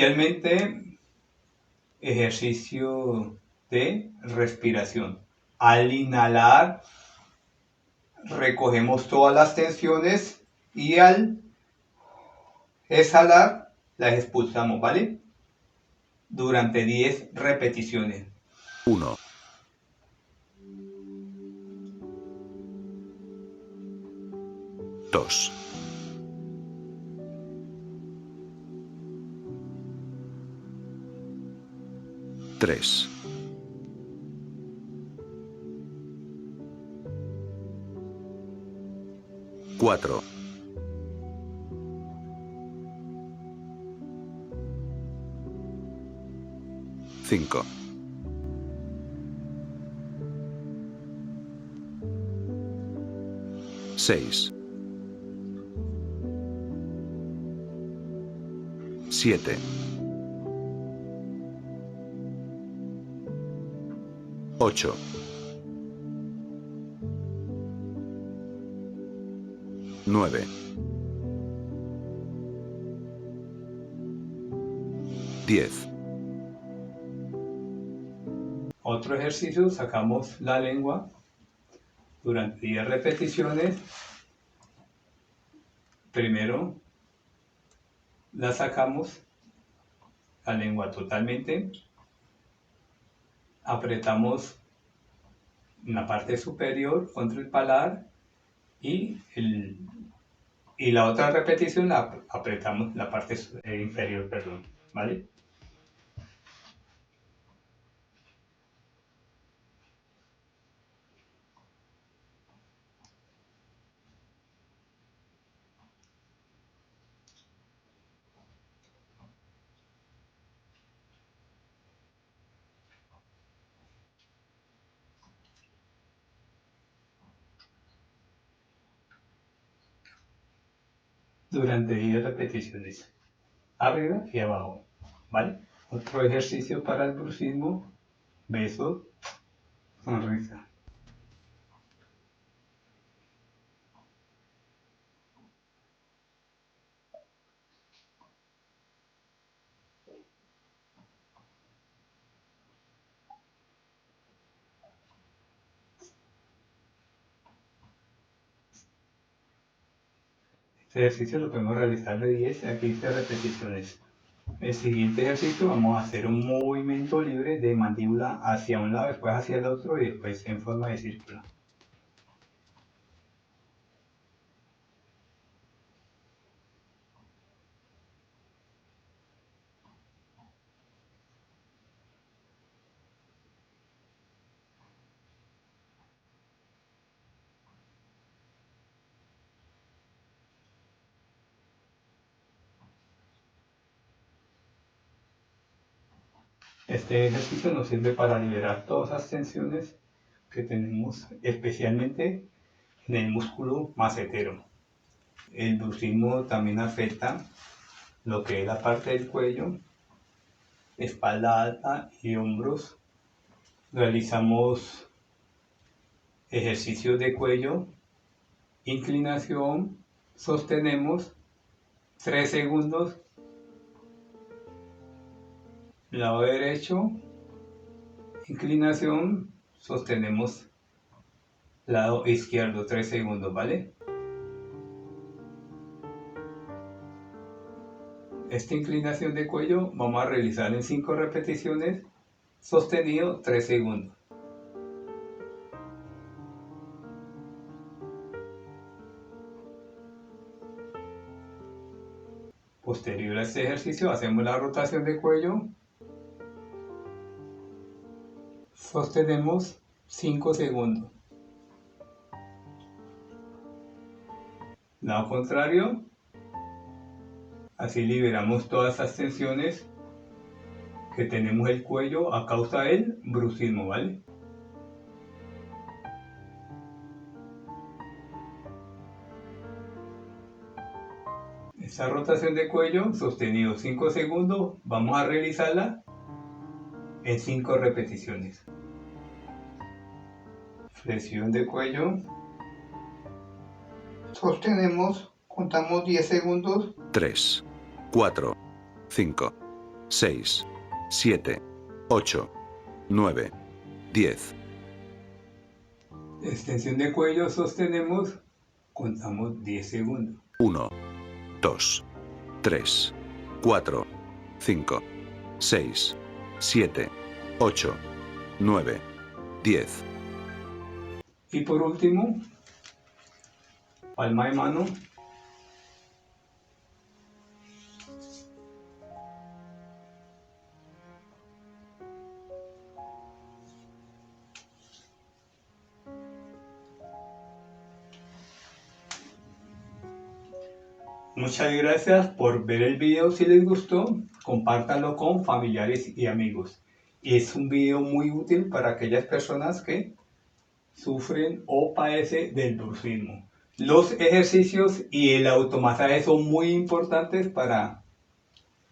Especialmente ejercicio de respiración. Al inhalar, recogemos todas las tensiones y al exhalar, las expulsamos, ¿vale? Durante 10 repeticiones. 1, 2, 3, 4, 5, 6, 7, 8, 9, 10. Otro ejercicio, sacamos la lengua durante 10 repeticiones. Primero la sacamos, la lengua totalmente. Apretamos la parte superior contra el paladar y la otra repetición la apretamos la parte inferior, perdón, ¿vale? Durante 10 repeticiones, arriba y abajo, ¿vale? Otro ejercicio para el bruxismo, beso, sonrisa. Este ejercicio lo podemos realizar de 10 a 15 repeticiones. El siguiente ejercicio vamos a hacer un movimiento libre de mandíbula hacia un lado, después hacia el otro y después en forma de círculo. Este ejercicio nos sirve para liberar todas las tensiones que tenemos, especialmente en el músculo macetero. El bruxismo también afecta lo que es la parte del cuello, espalda alta y hombros. Realizamos ejercicios de cuello, inclinación, sostenemos 3 segundos, lado derecho, inclinación, sostenemos lado izquierdo 3 segundos, ¿vale? Esta inclinación de cuello vamos a realizar en 5 repeticiones, sostenido 3 segundos. Posterior a este ejercicio hacemos la rotación de cuello, sostenemos 5 segundos. Lado contrario, así liberamos todas esas tensiones que tenemos el cuello a causa del bruxismo, ¿vale? Esta rotación de cuello sostenido 5 segundos, vamos a realizarla en 5 repeticiones. Flexión de cuello. Sostenemos, contamos 10 segundos. 3, 4, 5, 6, 7, 8, 9, 10. Extensión de cuello sostenemos, contamos 10 segundos. 1, 2, 3, 4, 5, 6, 7, 8, 9, 10. Y por último, palma de mano. Muchas gracias por ver el video. Si les gustó, compártanlo con familiares y amigos. Es un video muy útil para aquellas personas que sufren o padecen del bruxismo. Los ejercicios y el automasaje son muy importantes para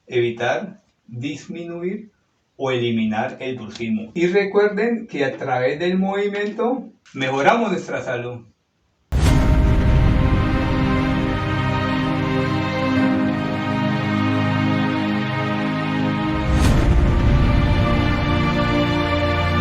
evitar, disminuir o eliminar el bruxismo. Y recuerden que a través del movimiento mejoramos nuestra salud.